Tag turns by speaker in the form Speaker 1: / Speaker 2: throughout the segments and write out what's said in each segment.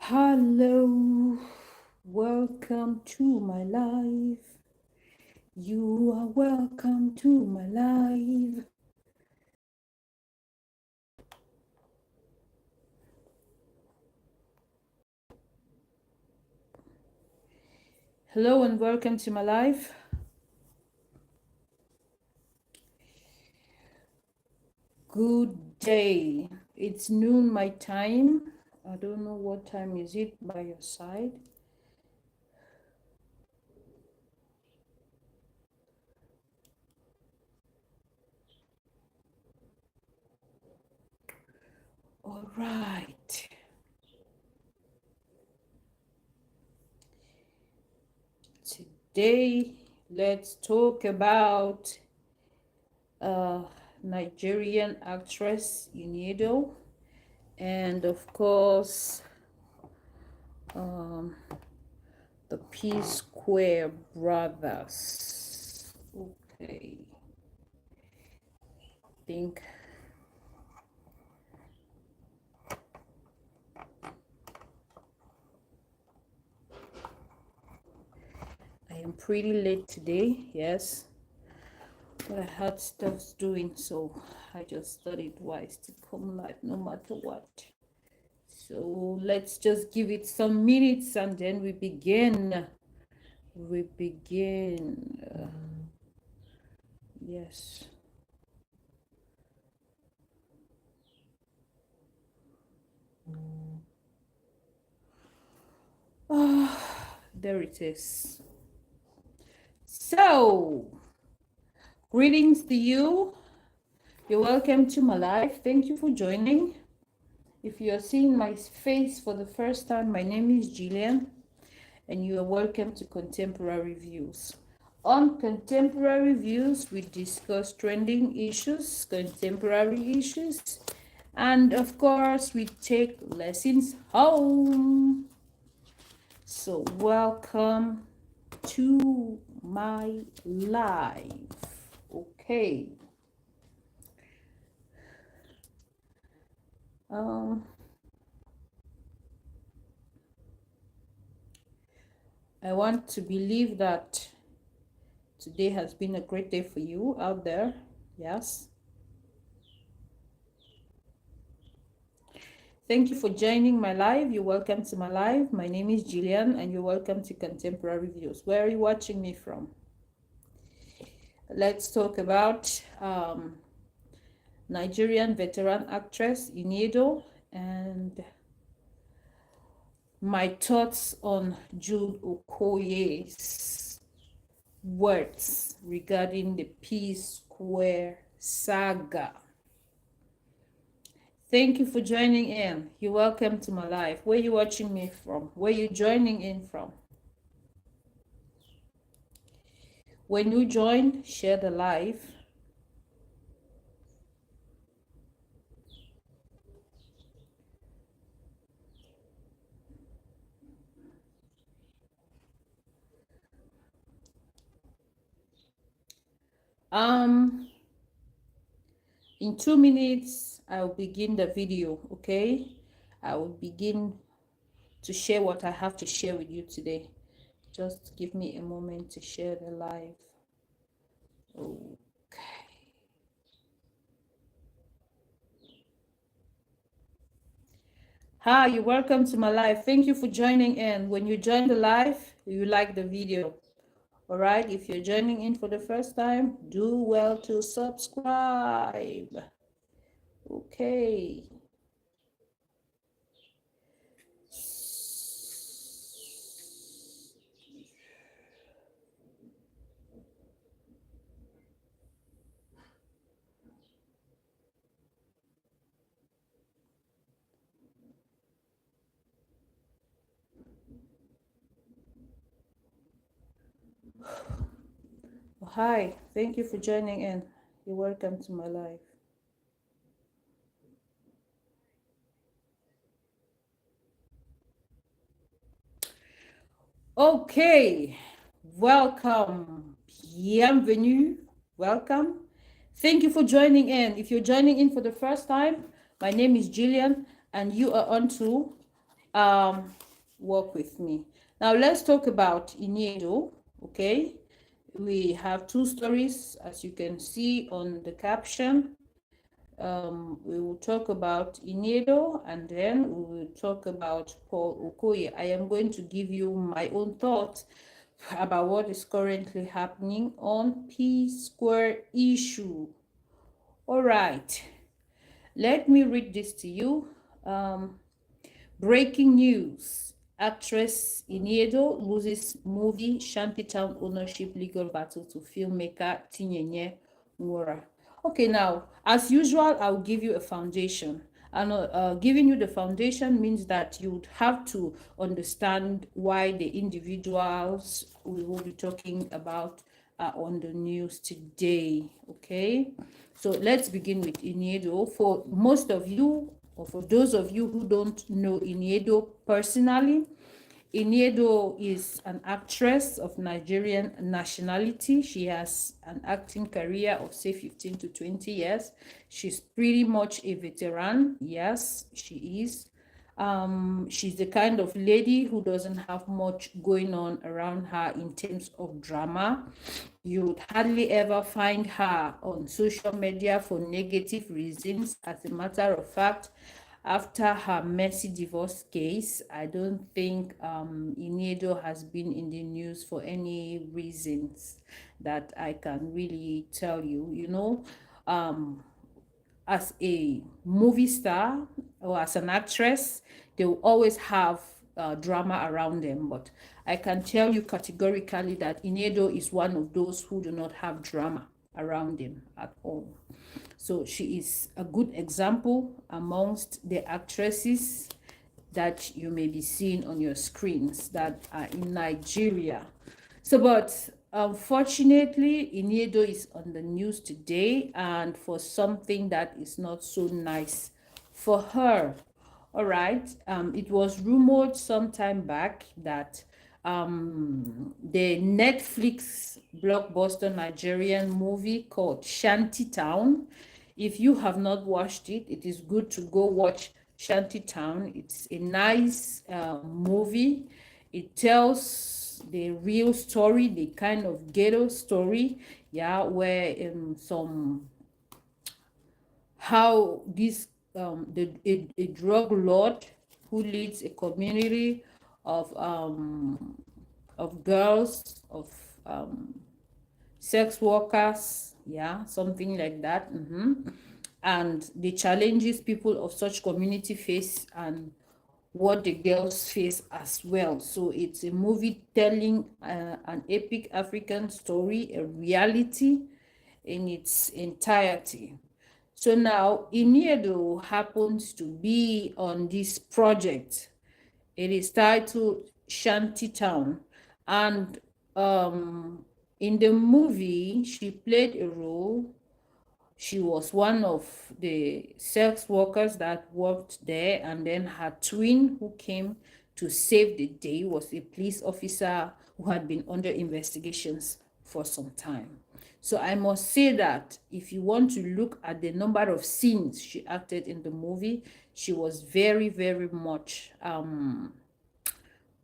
Speaker 1: Hello, welcome to my life. You are welcome to my life. Hello and welcome to my life. Good day. It's noon my time. I don't know what time is it by your side. All right. Today, let's talk about Nigerian actress EDO, and of course, the P Square brothers. Okay, I think I am pretty late today, yes, but I had stuff doing, so I just thought it wise to come live no matter what. So let's just give it some minutes and then we begin. Yes. There it is. So, greetings to you. You're welcome to my life. Thank you for joining. If you are seeing my face for the first time, my name is Gillian, and you are welcome to Contemporary Views. On Contemporary Views, we discuss trending issues, contemporary issues, and of course, we take lessons home. So, welcome to my life. Okay. I want to believe that today has been a great day for you out there. Yes. Thank you for joining my live. You're welcome to my live. My name is Gillian, and you're welcome to Contemporary Views. Where are you watching me from? Let's talk about Nigerian veteran actress EDO and my thoughts on Jude Okoye's words regarding the P Square saga. Thank you for joining in. You're welcome to my live. Where are you watching me from? Where are you joining in from? When you join, share the live. In 2 minutes, I'll begin the video, okay? I will begin to share what I have to share with you today. Just give me a moment to share the live. Okay. Hi, you're welcome to my live. Thank you for joining in. When you join the live, you like the video. All right, if you're joining in for the first time, do well to subscribe. Okay. Hi, thank you for joining in. You're welcome to my live. Okay, welcome, bienvenue, welcome. Thank you for joining in. If you're joining in for the first time, my name is Gillian, and you are on to Work with me. Now let's talk about EDO. Okay, we have two stories, as you can see on the caption. We will talk about EDO, and then we will talk about Paul Okoye. I am going to give you my own thoughts about what is currently happening on P Square issue. All right, let me read this to you. Breaking news. Actress Iniedo loses movie Shantytown ownership legal battle to filmmaker Tinyenye Nwora. Okay, now, as usual, I'll give you a foundation. And giving you the foundation means that you would have to understand why the individuals we will be talking about are on the news today. Okay, so let's begin with Iniedo. For most of you, or for those of you who don't know Iniedo personally, Iniedo is an actress of Nigerian nationality. She has an acting career of say 15 to 20 years. She's pretty much a veteran. Yes, she is. She's the kind of lady who doesn't have much going on around her in terms of drama. You would hardly ever find her on social media for negative reasons. As a matter of fact, after her messy divorce case, I don't think Iniedo has been in the news for any reasons that I can really tell you. You know, as a movie star or as an actress, they will always have drama around them. But I can tell you categorically that Iniedo is one of those who do not have drama around them at all. So she is a good example amongst the actresses that you may be seeing on your screens that are in Nigeria. So, but unfortunately, Iniedo is on the news today and for something that is not so nice for her. All right. It was rumored some time back that the Netflix blockbuster Nigerian movie called Shantytown. If you have not watched it, it is good to go watch Shantytown. It's a nice movie. It tells the real story, the kind of ghetto story, yeah, where some how this a drug lord who leads a community of girls of sex workers, yeah, something like that. And the challenges people of such community face and what the girls face as well. So it's a movie telling an epic African story, a reality in its entirety. So now Iniedo happens to be on this project. It is titled Shantytown, and in the movie she played a role. She was one of the sex workers that worked there, and then her twin who came to save the day was a police officer who had been under investigations for some time. So I must say that if you want to look at the number of scenes she acted in the movie, she was very, very much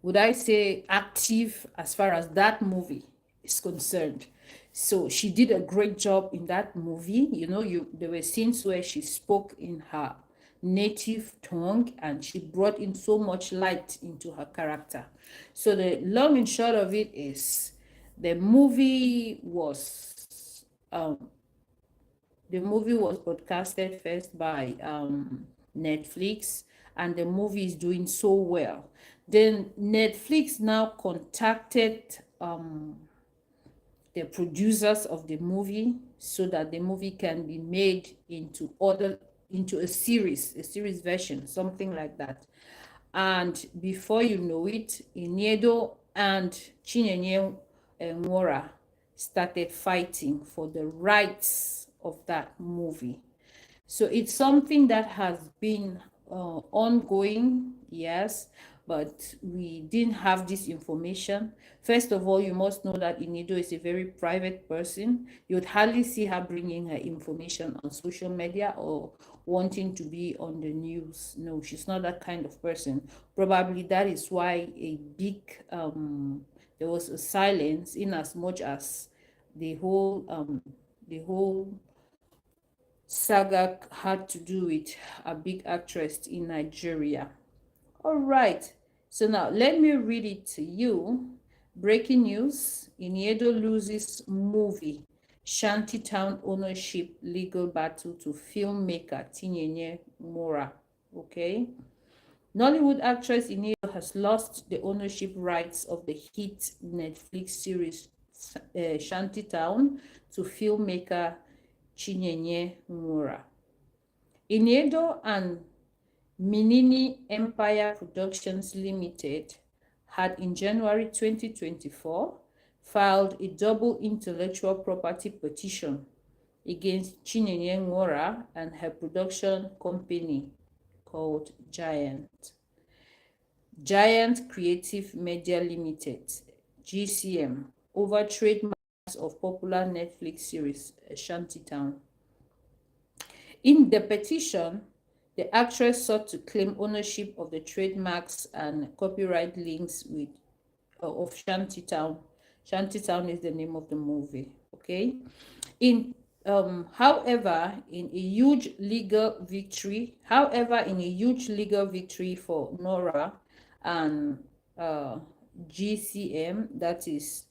Speaker 1: would I say active as far as that movie is concerned. So she did a great job in that movie. You know, there were scenes where she spoke in her native tongue and she brought in so much light into her character. So the long and short of it is the movie was broadcasted first by Netflix, and the movie is doing so well. Then Netflix now contacted the producers of the movie so that the movie can be made into a series version, something like that. And before you know it, Iniedo and Chinenye Nwora started fighting for the rights of that movie. So it's something that has been ongoing, yes, but we didn't have this information. First of all, you must know that Iniedo is a very private person. You would hardly see her bringing her information on social media or wanting to be on the news. No, she's not that kind of person. Probably that is why a big there was a silence, in as much as the whole saga had to do with a big actress in Nigeria. All right, so now let me read it to you. Breaking news: Iniedo loses movie Shanty Town ownership legal battle to filmmaker Tinyenye Mora. Okay. Nollywood actress Iniedo has lost the ownership rights of the hit Netflix series Shanty Town to filmmaker Chinyenye Mora. Iniedo and Minini Empire Productions Limited had in January 2024 filed a double intellectual property petition against Chinenye Nwora and her production company called Giant Creative Media Limited, GCM, over trademarks of popular Netflix series Shantytown. In the petition, the actress sought to claim ownership of the trademarks and copyright links of Shantytown. Shantytown is the name of the movie. Okay. However, in a huge legal victory for Nora and GCM, that is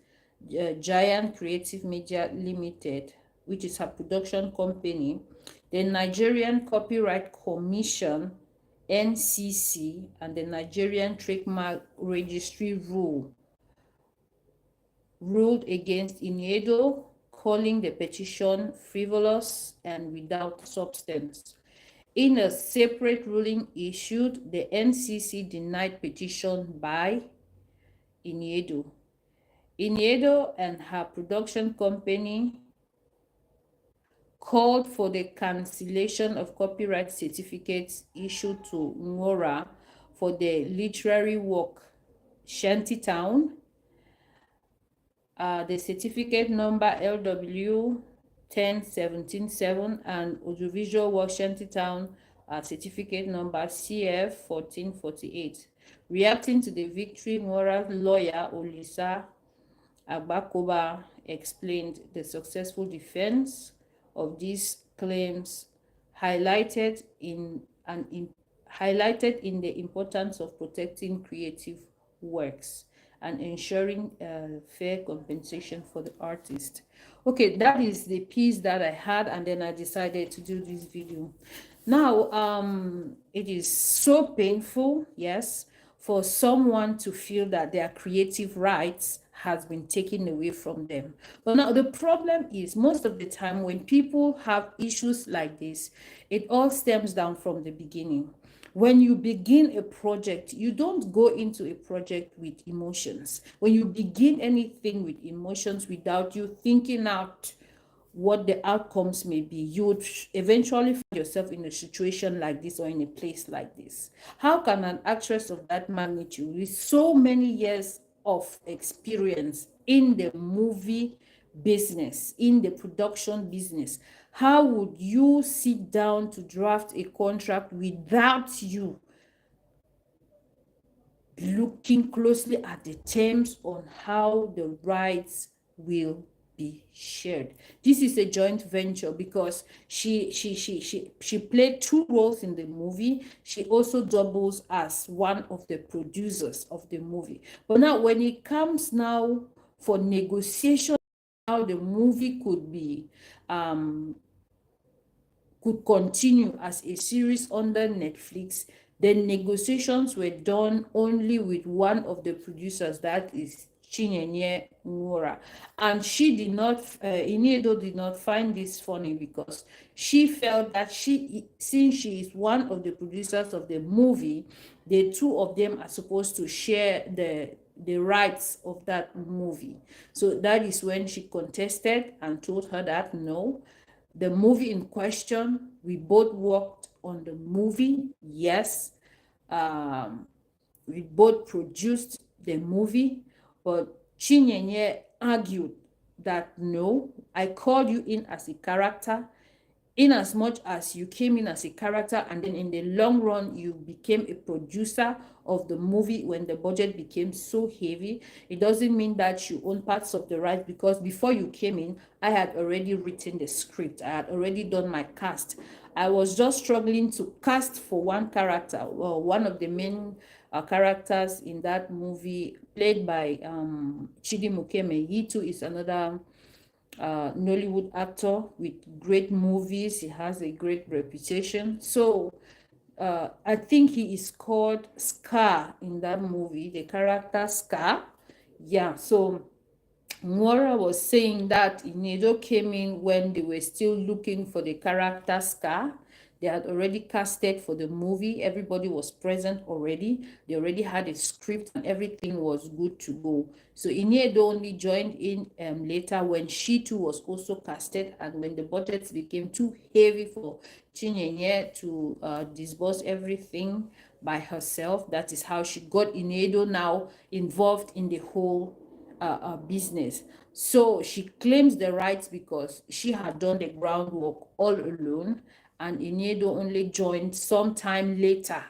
Speaker 1: Giant Creative Media Limited, which is her production company, the Nigerian Copyright Commission, NCC, and the Nigerian Trademark Registry ruled against Iniedo, calling the petition frivolous and without substance. In a separate ruling issued, the NCC denied petition by Iniedo. Iniedo and her production company called for the cancellation of copyright certificates issued to Nwora for the literary work Shantytown. The certificate number LW 10177 and audiovisual work Shantytown certificate number CF 1448. Reacting to the victory, Nwora's lawyer Olisa Agbakoba explained the successful defense of these claims highlighted in the importance of protecting creative works and ensuring fair compensation for the artist. Okay, that is the piece that I had, and then I decided to do this video. Now, it is so painful, yes, for someone to feel that their creative rights has been taken away from them. But now the problem is, most of the time when people have issues like this, it all stems down from the beginning. When you begin a project, you don't go into a project with emotions. When you begin anything with emotions without you thinking out what the outcomes may be, you would eventually find yourself in a situation like this or in a place like this. How can an actress of that magnitude, with so many years of experience in the movie business, in the production business, how would you sit down to draft a contract without you looking closely at the terms on how the rights will be shared? This is a joint venture because she played two roles in the movie. She also doubles as one of the producers of the movie. But now when it comes now for negotiation, how the movie could continue as a series under Netflix, the negotiations were done only with one of the producers, that is Chinenye Nwora. And she did not, Iniedo did not find this funny because she felt that since she is one of the producers of the movie, the two of them are supposed to share the rights of that movie. So that is when she contested and told her that no, the movie in question, we both worked on the movie, yes. We both produced the movie, but Chinyenye argued that no, I called you in as a character. in as much as you came in as a character and then in the long run you became a producer of the movie when the budget became so heavy, it doesn't mean that you own parts of the rights, because before you came in, I had already written the script, I had already done my cast. I was just struggling to cast for one character, well, one of the main characters in that movie, played by Chidi Mukeme. He too is another Nollywood actor with great movies. He has a great reputation. So I think he is called Scar in that movie, the character Scar. Yeah, so Nwora was saying that Inedo came in when they were still looking for the character Scar. They had already casted for the movie. Everybody was present already. They already had a script and everything was good to go. So Inedo only joined in later when she too was also casted, and when the budgets became too heavy for Chinenye to disburse everything by herself. That is how she got Inedo now involved in the whole business. So she claims the rights because she had done the groundwork all alone, and Inedo only joined sometime later.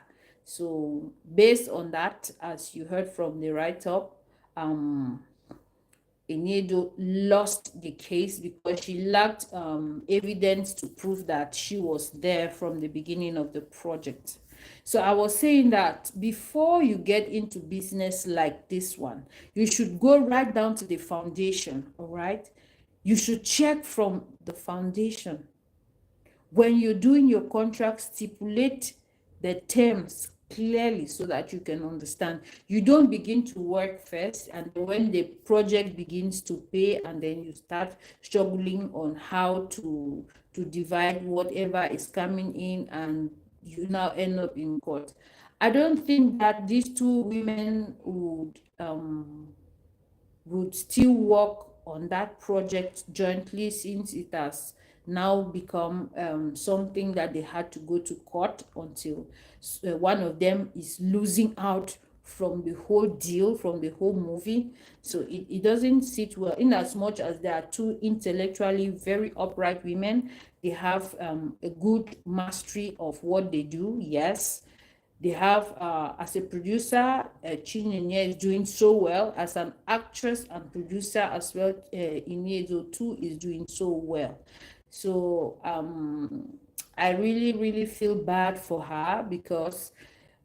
Speaker 1: So based on that, as you heard from the write-up, Inedo lost the case because she lacked evidence to prove that she was there from the beginning of the project. So I was saying that before you get into business like this one, you should go right down to the foundation, all right? You should check from the foundation. When you're doing your contract, stipulate the terms clearly so that you can understand. You don't begin to work first, and when the project begins to pay, and then you start struggling on how to divide whatever is coming in, and you now end up in court. I don't think that these two women would still work on that project jointly, since it has now become something that they had to go to court until one of them is losing out from the whole deal, from the whole movie. So it doesn't sit well, in as much as they are two intellectually very upright women. They have a good mastery of what they do, yes. They have, as a producer, Chinenye is doing so well. As an actress and producer as well, Iniedo too is doing so well. So I really, really feel bad for her, because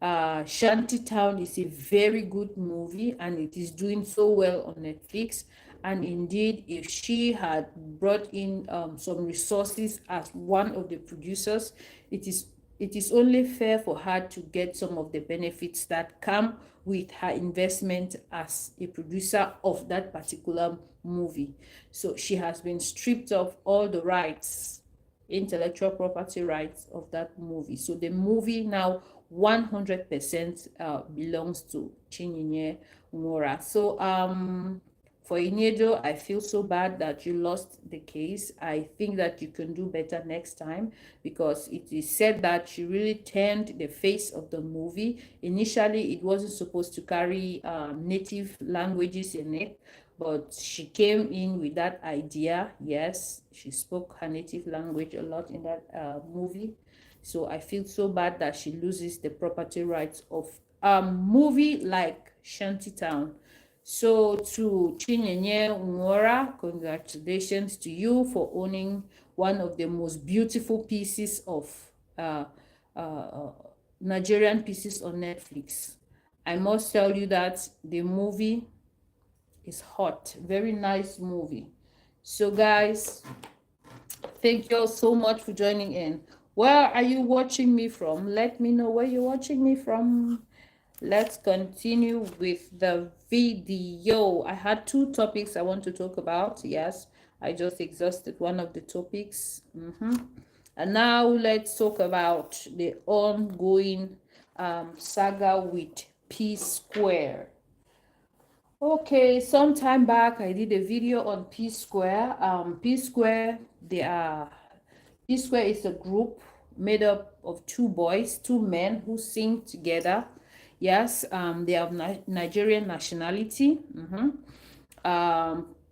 Speaker 1: Shanty Town is a very good movie and it is doing so well on Netflix. And indeed, if she had brought in some resources as one of the producers, it is only fair for her to get some of the benefits that come with her investment as a producer of that particular movie. So she has been stripped of all the rights, intellectual property rights of that movie. So the movie now 100% belongs to Chinyinye Nwora. So for Inedo, I feel so bad that you lost the case. I think that you can do better next time, because it is said that she really turned the face of the movie. Initially, it wasn't supposed to carry native languages in it, but she came in with that idea. Yes, she spoke her native language a lot in that movie. So I feel so bad that she loses the property rights of a movie like Shantytown. So to Chinenye Nwora, congratulations to you for owning one of the most beautiful pieces of Nigerian pieces on Netflix. I must tell you that the movie is hot. Very nice movie. So guys, thank you all so much for joining in. Where are you watching me from? Let me know where you're watching me from. Let's continue with the video. I had two topics I want to talk about. Yes, I just exhausted one of the topics. And now let's talk about the ongoing saga with P Square. Okay, some time back I did a video on P Square. P Square, P Square is a group made up of two boys, two men who sing together. Yes, they have Nigerian nationality.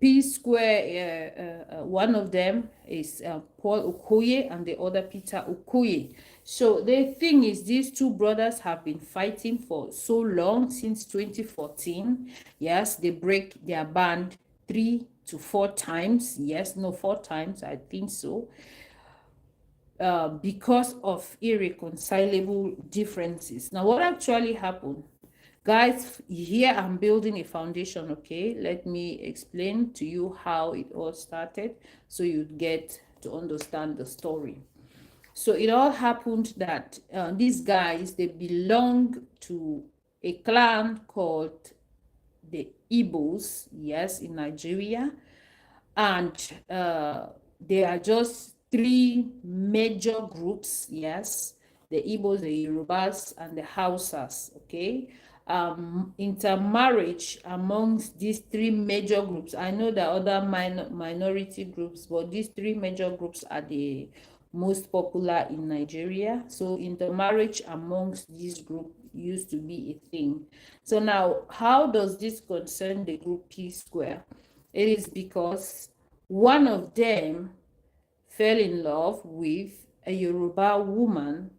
Speaker 1: P Square, one of them is Paul Okoye and the other Peter Okoye. So the thing is, these two brothers have been fighting for so long, since 2014. Yes, they break their band 3 to 4 times. Yes, no, 4 times, I think so. Because of irreconcilable differences. Now, what actually happened? Guys, here I'm building a foundation, okay? Let me explain to you how it all started so you get to understand the story. So it all happened that these guys, they belong to a clan called the Igbos, yes, in Nigeria. And there are just three major groups, yes, the Igbos, the Yorubas, and the Hausas, okay? Intermarriage amongst these three major groups. I know there are other minority groups, but these three major groups are the most popular in Nigeria. So intermarriage amongst these groups used to be a thing. So now, how does this concern the group P Square? It is because one of them fell in love with a Yoruba woman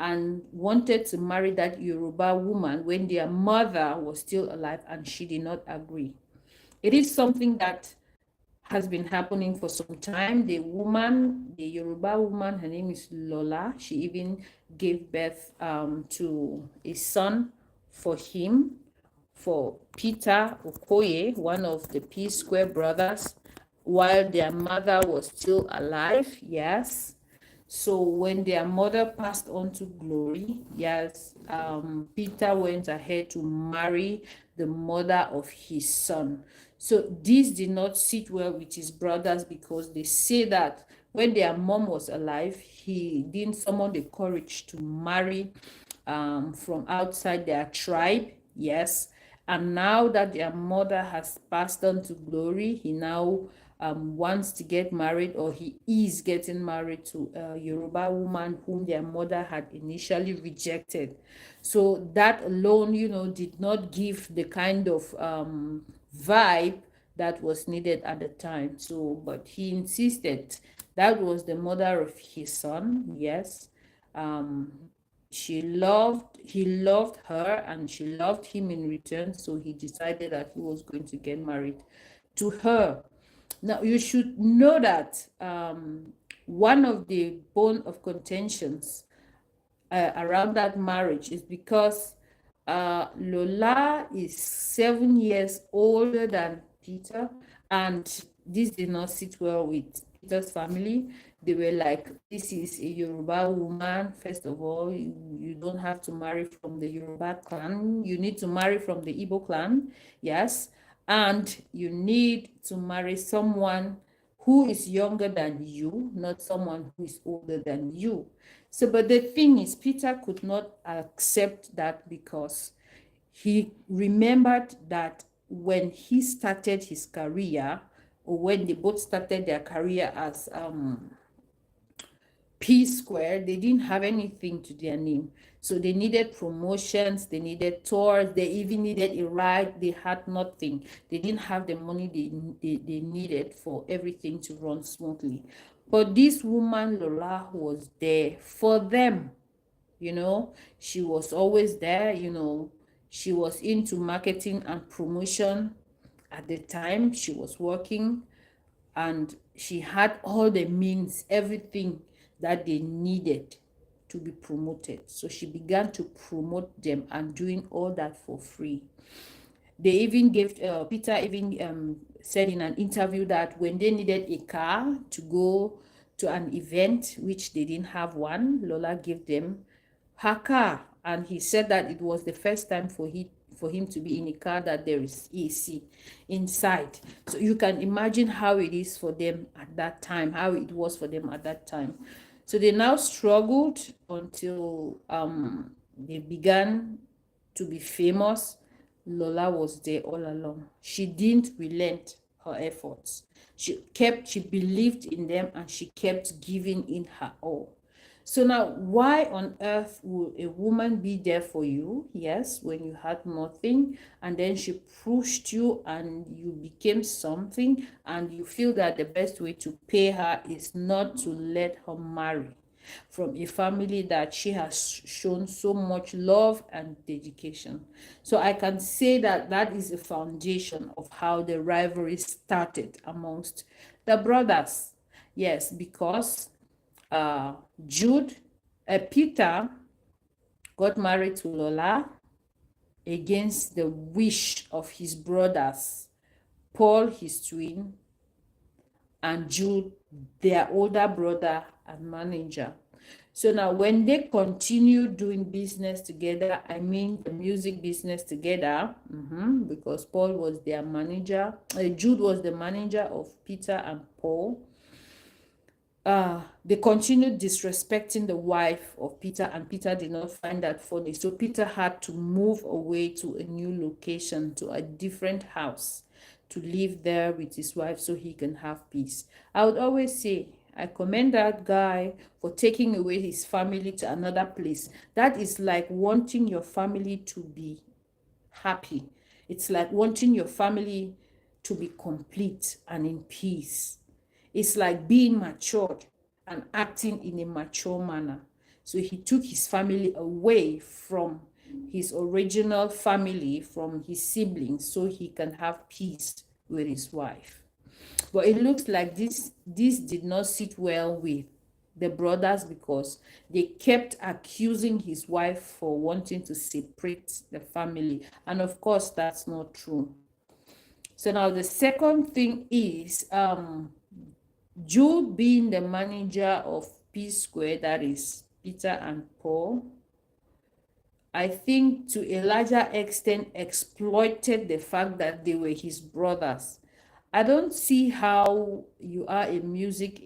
Speaker 1: and wanted to marry that Yoruba woman when their mother was still alive, and she did not agree. It is something that has been happening for some time. The woman, the Yoruba woman, her name is Lola. She even gave birth to a son for him, for Peter Okoye, one of the P Square brothers, while their mother was still alive. Yes. So when their mother passed on to glory, yes, Peter went ahead to marry the mother of his son. So this did not sit well with his brothers, because they say that when their mom was alive, he didn't summon the courage to marry from outside their tribe. Yes. And now that their mother has passed on to glory, he now wants to get married, or he is getting married to a Yoruba woman whom their mother had initially rejected. So that alone, did not give the kind of vibe that was needed at the time. So, but he insisted. That was the mother of his son. Yes. Um, he loved her, and she loved him in return. So he decided that he was going to get married to her. Now, you should know that one of the bone of contentions around that marriage is because Lola is 7 years older than Peter, and this did not sit well with Peter's family. They were like, this is a Yoruba woman. First of all, you don't have to marry from the Yoruba clan. You need to marry from the Igbo clan. Yes. And you need to marry someone who is younger than you, not someone who is older than you. So, but the thing is, Peter could not accept that, because he remembered that when he started his career, or when they both started their career as P Square, they didn't have anything to their name. So they needed promotions, they needed tours, they even needed a ride. They had nothing. They didn't have the money they needed for everything to run smoothly. But this woman, Lola, was there for them. She was always there. She was into marketing and promotion at the time. She was working, and she had all the means, everything that they needed to be promoted. So she began to promote them and doing all that for free. They even gave, Peter even said in an interview that when they needed a car to go to an event, which they didn't have one, Lola gave them her car. And he said that it was the first time for him to be in a car that there is AC inside. So you can imagine how it is for them at that time, how it was for them at that time. So they now struggled until they began to be famous. Lola was there all along. She didn't relent her efforts. She believed in them, and she kept giving in her all. So now, why on earth would a woman be there for you? Yes, when you had nothing, and then she pushed you and you became something, and you feel that the best way to pay her is not to let her marry from a family that she has shown so much love and dedication. So I can say that that is the foundation of how the rivalry started amongst the brothers. Yes, because uh, Jude, Peter got married to Lola against the wish of his brothers, Paul, his twin, and Jude, their older brother and manager. So now, when they continue doing business together, I mean the music business together, because Paul was their manager, Jude was the manager of Peter and Paul. They continued disrespecting the wife of Peter, and Peter did not find that funny. So Peter had to move away to a new location, to a different house, to live there with his wife so he can have peace. I would always say, I commend that guy for taking away his family to another place. That is like wanting your family to be happy. It's like wanting your family to be complete and in peace. It's like being matured and acting in a mature manner. So he took his family away from his original family, from his siblings, so he can have peace with his wife. But it looks like this did not sit well with the brothers, because they kept accusing his wife for wanting to separate the family. And of course, that's not true. So now the second thing is Jude being the manager of P Square, that is Peter and Paul, I think to a larger extent exploited the fact that they were his brothers. I don't see how you are a music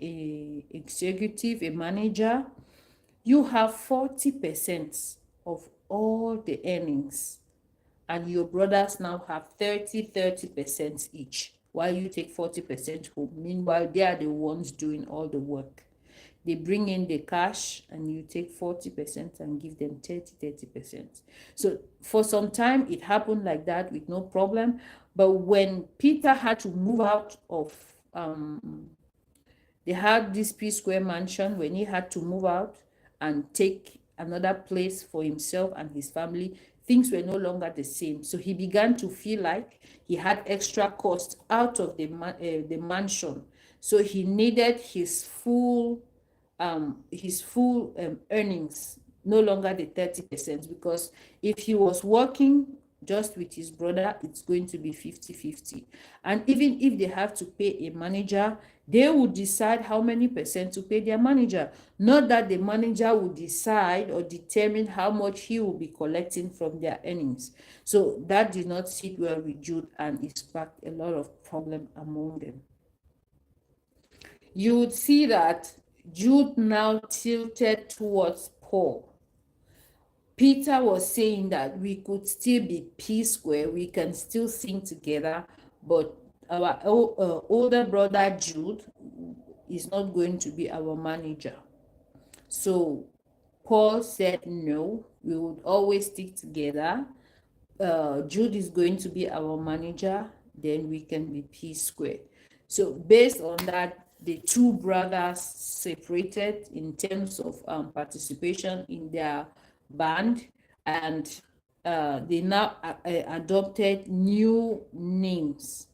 Speaker 1: executive, a manager. You have 40% of all the earnings, and your brothers now have 30% each, while you take 40% home. Meanwhile, they are the ones doing all the work. They bring in the cash and you take 40% and give them 30%. So for some time, it happened like that with no problem. But when Peter had to move out of, they had this P Square mansion, when he had to move out and take another place for himself and his family, things were no longer the same. So he began to feel like he had extra costs out of the mansion. So he needed his full earnings, no longer the 30%, because if he was working just with his brother, it's going to be 50-50. And even if they have to pay a manager, they would decide how many percent to pay their manager, not that the manager would decide or determine how much he will be collecting from their earnings. So that did not sit well with Jude, and it sparked a lot of problem among them. You would see that Jude now tilted towards Paul. Peter was saying that we could still be P Square, we can still sing together, but our older brother Jude is not going to be our manager. So Paul said, no, we would always stick together. Jude is going to be our manager, then we can be P Square. So based on that, the two brothers separated in terms of participation in their band, and they now adopted new names.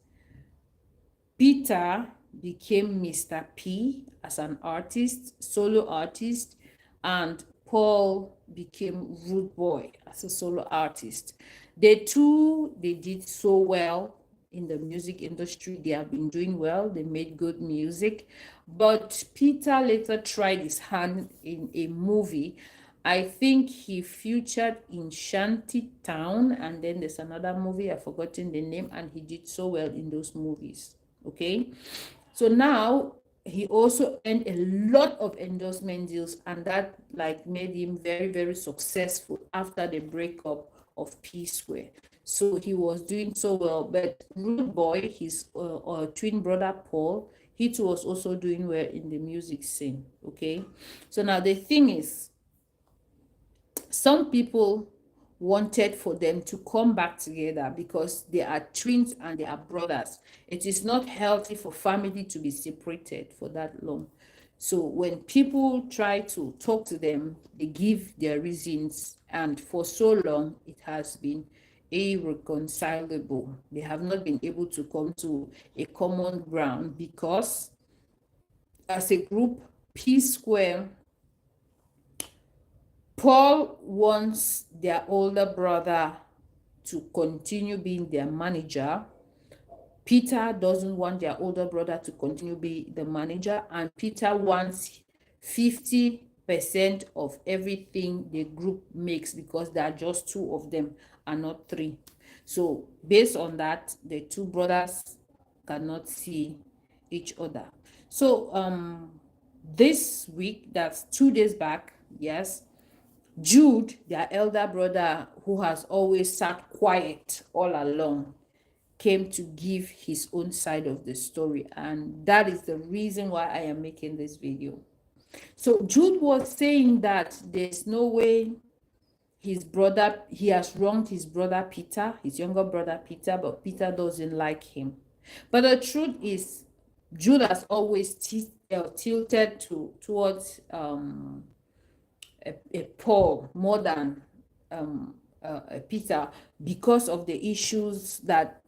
Speaker 1: Peter became Mr. P as an artist, solo artist, and Paul became Rude Boy as a solo artist. They did so well in the music industry. They have been doing well. They made good music. But Peter later tried his hand in a movie. I think he featured in Shanty Town, and then there's another movie, I've forgotten the name, and he did so well in those movies. Okay, so now he also earned a lot of endorsement deals, and that like made him very, very successful after the breakup of P Square. So he was doing so well. But Rude Boy, his twin brother Paul, he too was also doing well in the music scene. Okay, so now the thing is, some people wanted for them to come back together because they are twins and they are brothers. It is not healthy for family to be separated for that long. So when people try to talk to them, they give their reasons, and for so long it has been irreconcilable. They have not been able to come to a common ground because as a group, P Square, Paul wants their older brother to continue being their manager. Peter doesn't want their older brother to continue be the manager, and Peter wants 50% of everything the group makes because there are just two of them and not three. So based on that, the two brothers cannot see each other. So this week, that's 2 days back, yes, Jude, their elder brother, who has always sat quiet all along, came to give his own side of the story. And that is the reason why I am making this video. So Jude was saying that there's no way he has wronged his brother Peter, his younger brother Peter, but Peter doesn't like him. But the truth is, Jude has always tilted towards a Paul more than Peter, because of the issues that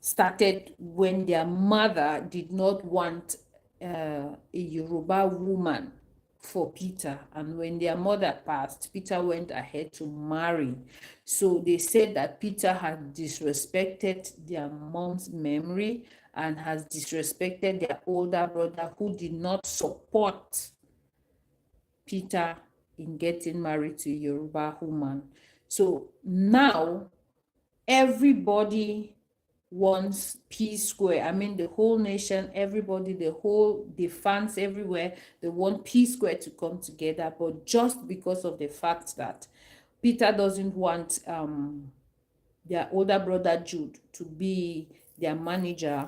Speaker 1: started when their mother did not want a Yoruba woman for Peter, and when their mother passed, Peter went ahead to marry. So they said that Peter had disrespected their mom's memory and has disrespected their older brother, who did not support Peter in getting married to a Yoruba woman. So now everybody wants P Square. I mean, the whole nation, everybody, the fans everywhere, they want P Square to come together. But just because of the fact that Peter doesn't want their older brother Jude to be their manager,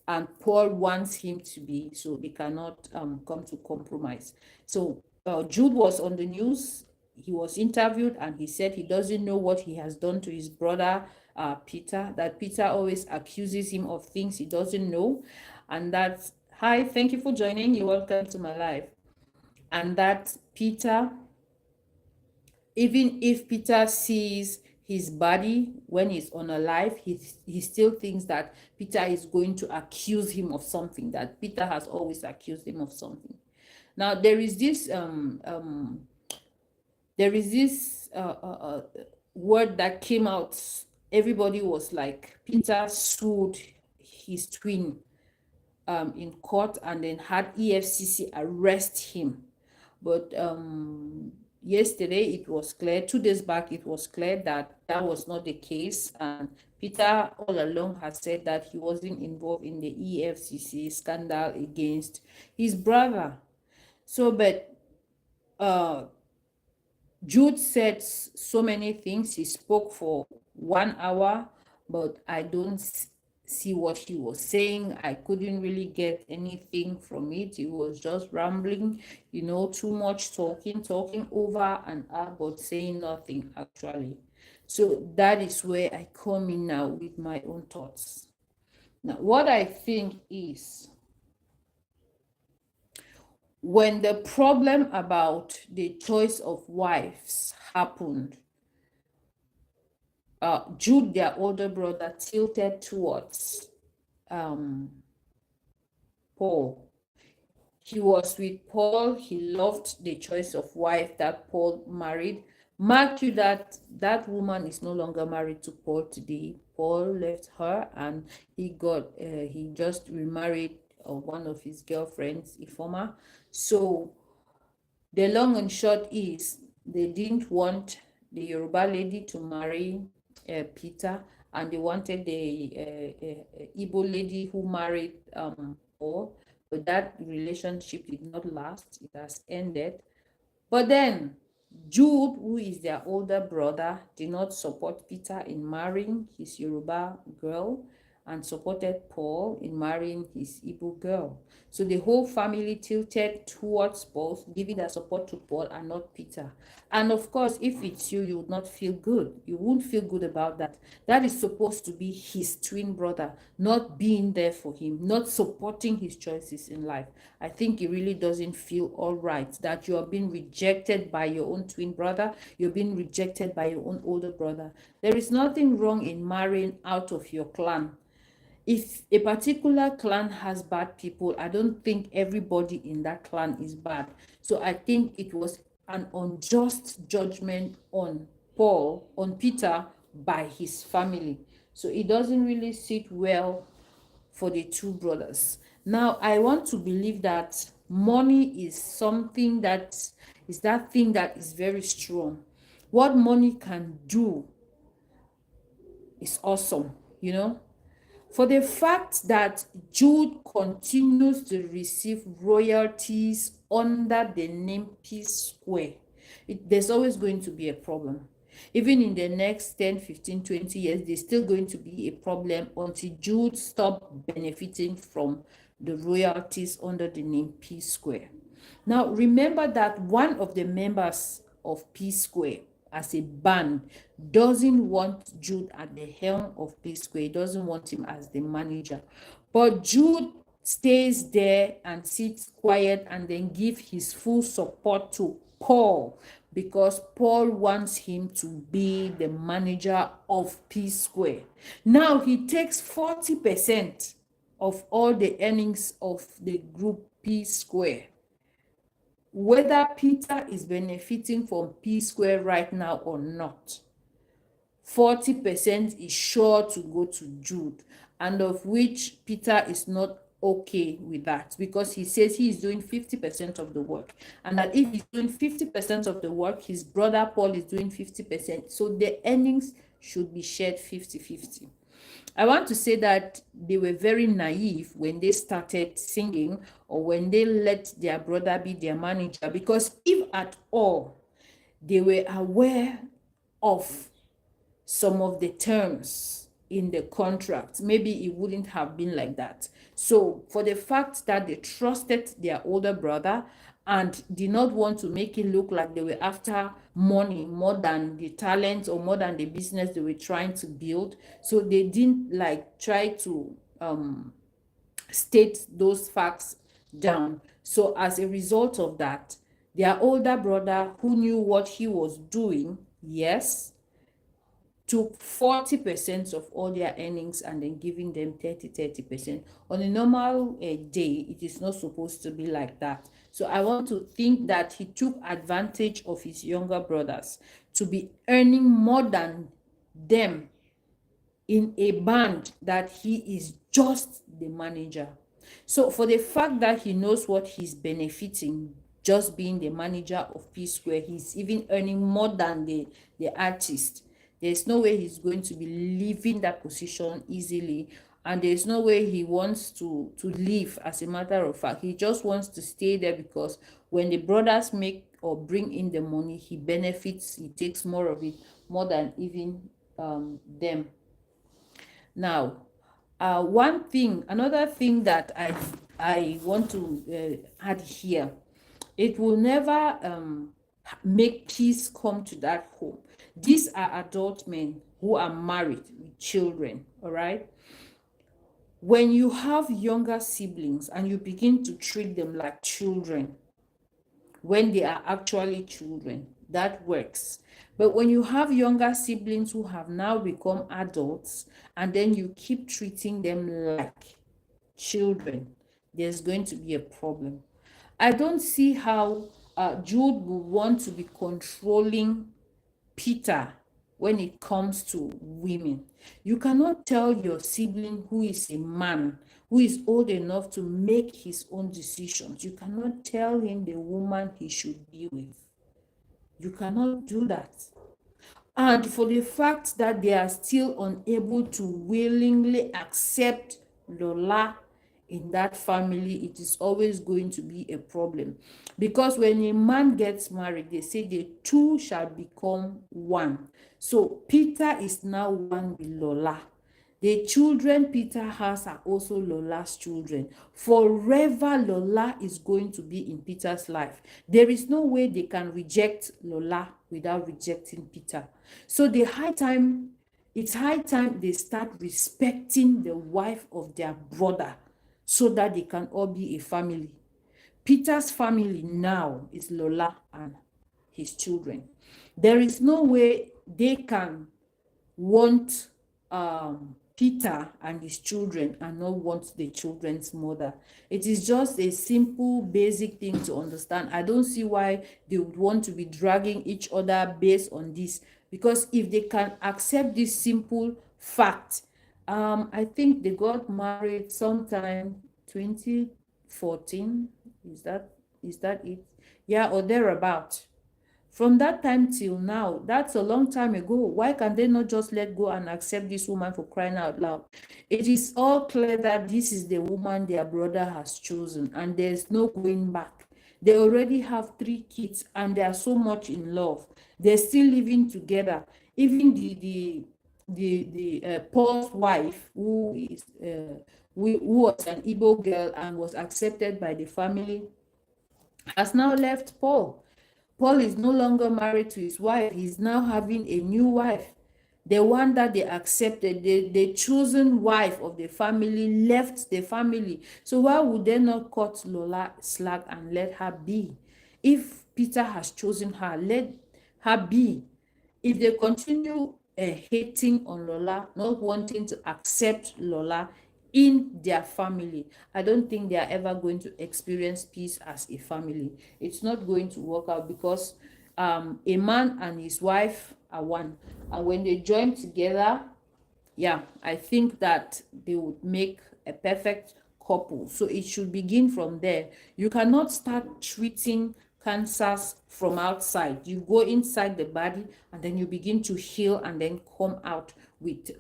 Speaker 1: and Paul wants him to be, so they cannot come to compromise. So Jude was on the news. He was interviewed and he said he doesn't know what he has done to his brother Peter, that Peter always accuses him of things he doesn't know. And that, hi, thank you for joining. You're welcome to my live. And that Peter, even if Peter sees his body when he's unalive, he still thinks that Peter is going to accuse him of something, that Peter has always accused him of something. Now there is this word that came out. Everybody was like, Peter sued his twin in court and then had EFCC arrest him. But yesterday it was clear, 2 days back it was clear that that was not the case, and Peter all along has said that he wasn't involved in the EFCC scandal against his brother. So but Jude said so many things. He spoke for 1 hour, but I don't see what he was saying. I couldn't really get anything from it. He was just rambling, too much talking over and up, but saying nothing actually. So that is where I come in now with my own thoughts. Now, what I think is, when the problem about the choice of wives happened, Jude, their older brother, tilted towards Paul. He was with Paul. He loved the choice of wife that Paul married. Mark you that that woman is no longer married to Paul today. Paul left her and he just remarried one of his girlfriends, Ifoma. So the long and short is, they didn't want the Yoruba lady to marry Peter, and they wanted the Igbo lady who married Paul. But that relationship did not last. It has ended. But then Jude, who is their older brother, did not support Peter in marrying his Yoruba girl and supported Paul in marrying his Igbo girl. So the whole family tilted towards Paul, giving their support to Paul and not Peter. And of course, if it's you, you would not feel good. You won't feel good about that. That is supposed to be his twin brother, not being there for him, not supporting his choices in life. I think it really doesn't feel all right that you are being rejected by your own twin brother, you're being rejected by your own older brother. There is nothing wrong in marrying out of your clan. If a particular clan has bad people, I don't think everybody in that clan is bad. So I think it was an unjust judgment on Paul, on Peter, by his family. So it doesn't really sit well for the two brothers. Now, I want to believe that money is something that is that thing that is very strong. What money can do is awesome, you know. For the fact that Jude continues to receive royalties under the name P Square, there's always going to be a problem. Even in the next 10, 15, 20 years, there's still going to be a problem until Jude stops benefiting from the royalties under the name P Square. Now, remember that one of the members of P Square as a band doesn't want Jude at the helm of P Square, doesn't want him as the manager. But Jude stays there and sits quiet and then give his full support to Paul because Paul wants him to be the manager of P Square. Now he takes 40% of all the earnings of the group P Square. Whether Peter is benefiting from P Square right now or not, 40% is sure to go to Jude, and of which Peter is not okay with that because he says he is doing 50% of the work, and that if he's doing 50% of the work, his brother Paul is doing 50%. So the earnings should be shared 50-50. I want to say that they were very naive when they started singing or when they let their brother be their manager, because if at all they were aware of some of the terms in the contract, maybe it wouldn't have been like that. So for the fact that they trusted their older brother and did not want to make it look like they were after money more than the talent or more than the business they were trying to build, so they didn't like try to state those facts down. So as a result of that, their older brother, who knew what he was doing, yes, took 40% of all their earnings and then giving them 30%. On a normal day, it is not supposed to be like that. So I want to think that he took advantage of his younger brothers to be earning more than them in a band that he is just the manager. So for the fact that he knows what he's benefiting just being the manager of P Square, he's even earning more than the artist. There's no way he's going to be leaving that position easily, and there's no way he wants to leave. As a matter of fact, he just wants to stay there because when the brothers make or bring in the money, he benefits, he takes more of it, more than even them. Now, another thing that I want to add here, it will never make peace come to that home. These are adult men who are married with children, all right? When you have younger siblings and you begin to treat them like children, when they are actually children, that works. But when you have younger siblings who have now become adults and then you keep treating them like children, there's going to be a problem. I don't see how Jude would want to be controlling Peter when it comes to women. You cannot tell your sibling who is a man, who is old enough to make his own decisions. You cannot tell him the woman he should be with. You cannot do that. And for the fact that they are still unable to willingly accept Lola in that family, it is always going to be a problem. Because when a man gets married, they say the two shall become one. So Peter is now one with Lola. The children Peter has are also Lola's children. Forever, Lola is going to be in Peter's life. There is no way they can reject Lola without rejecting Peter. So it's high time they start respecting the wife of their brother so that they can all be a family. Peter's family now is Lola and his children. There is no way they can want Peter and his children and not want the children's mother. It is just a simple, basic thing to understand. I don't see why they would want to be dragging each other based on this. Because if they can accept this simple fact, I think they got married sometime 2014. Is that it? Yeah, or thereabout. From that time till now, that's a long time ago. Why can they not just let go and accept this woman, for crying out loud? It is all clear that this is the woman their brother has chosen, and there's no going back. They already have 3 kids, and they are so much in love. They're still living together. Even the Paul's wife, who was an Igbo girl and was accepted by the family, has now left Paul. Paul is no longer married to his wife. He's now having a new wife. The one that they accepted, the chosen wife of the family, left the family. So why would they not cut Lola slack and let her be? If Peter has chosen her, let her be. If they continue hating on Lola, not wanting to accept Lola in their family, I don't think they are ever going to experience peace as a family. It's not going to work out, because a man and his wife are one, and when they join together, yeah, I think that they would make a perfect couple. So it should begin from there. You cannot start treating cancers from outside. You go inside the body and then you begin to heal and then come out with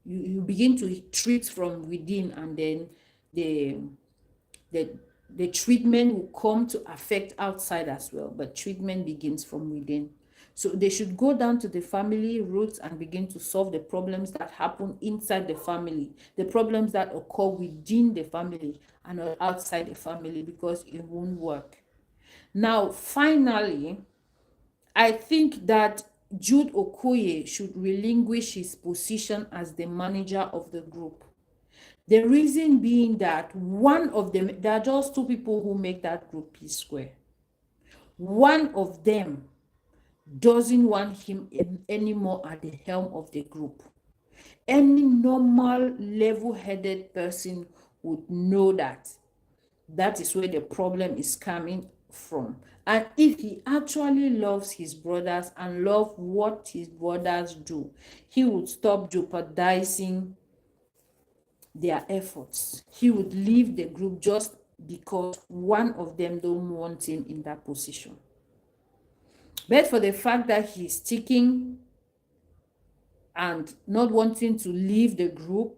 Speaker 1: you begin to treat from within, and then the the the treatment will come to affect outside as well, but treatment begins from within. So they should go down to the family roots and begin to solve the problems that happen inside the family, the problems that occur within the family and not outside the family, because it won't work. Now, finally, I think that Jude Okoye should relinquish his position as the manager of the group. The reason being that one of them, there are just 2 people who make that group P Square. One of them doesn't want him anymore at the helm of the group. Any normal, level-headed person would know that that is where the problem is coming from. And if he actually loves his brothers and love what his brothers do, he would stop jeopardizing their efforts. He would leave the group just because one of them don't want him in that position. But for the fact that he's sticking and not wanting to leave the group,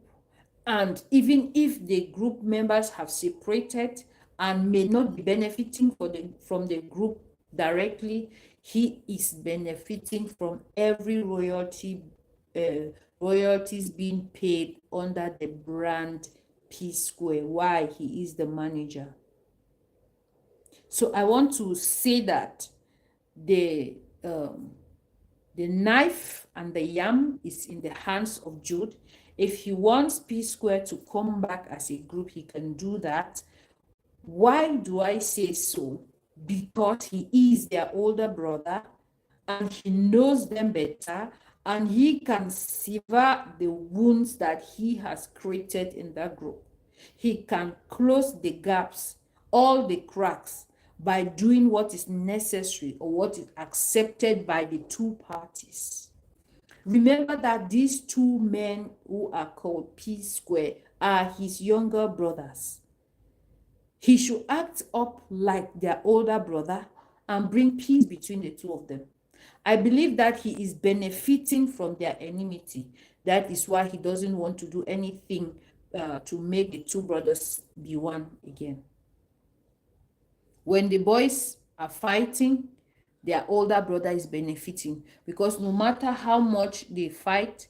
Speaker 1: and even if the group members have separated and may not be benefiting from the group directly, he is benefiting from every royalties being paid under the brand P Square. Why? He is the manager. So I want to say that the knife and the yam is in the hands of Jude. If he wants P Square to come back as a group, he can do that. Why do I say so? Because he is their older brother and he knows them better, and he can sever the wounds that he has created in that group. He can close the gaps, all the cracks, by doing what is necessary or what is accepted by the 2 parties. Remember that these 2 men who are called P Square are his younger brothers. He should act up like their older brother and bring peace between the 2 of them. I believe that he is benefiting from their enmity. That is why he doesn't want to do anything to make the two brothers be one again. When the boys are fighting, their older brother is benefiting, because no matter how much they fight,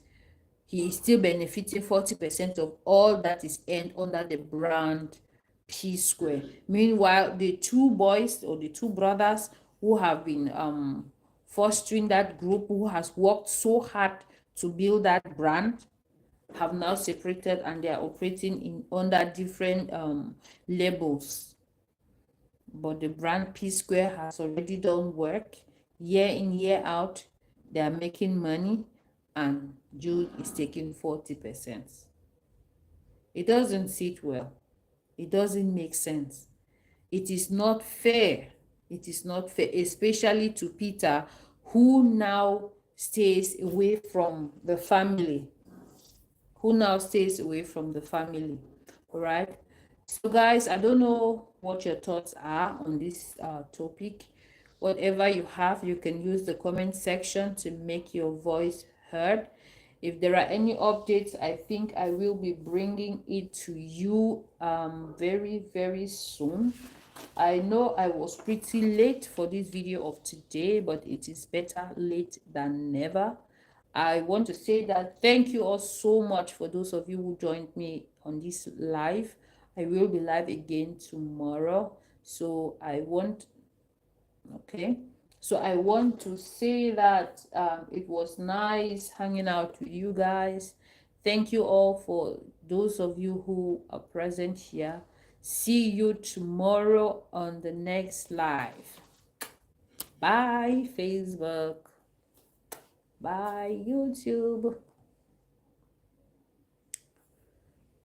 Speaker 1: he is still benefiting 40% of all that is earned under the brand P square. Meanwhile, the two boys or the two brothers who have been fostering that group, who has worked so hard to build that brand, have now separated and they are operating in under different labels. But the brand P Square has already done work year in, year out. They are making money, and Jude is taking 40%. It doesn't sit well. It doesn't make sense. It is not fair. It is not fair, especially to Peter, who now stays away from the family. All right. So guys, I don't know what your thoughts are on this topic. Whatever you have, you can use the comment section to make your voice heard. If there are any updates, I think I will be bringing it to you very, very soon. I know I was pretty late for this video of today, but it is better late than never. I want to say that thank you all so much for those of you who joined me on this live. I will be live again tomorrow. So I want to say that it was nice hanging out with you guys. Thank you all for those of you who are present here. See you tomorrow on the next live. Bye, Facebook. Bye, YouTube.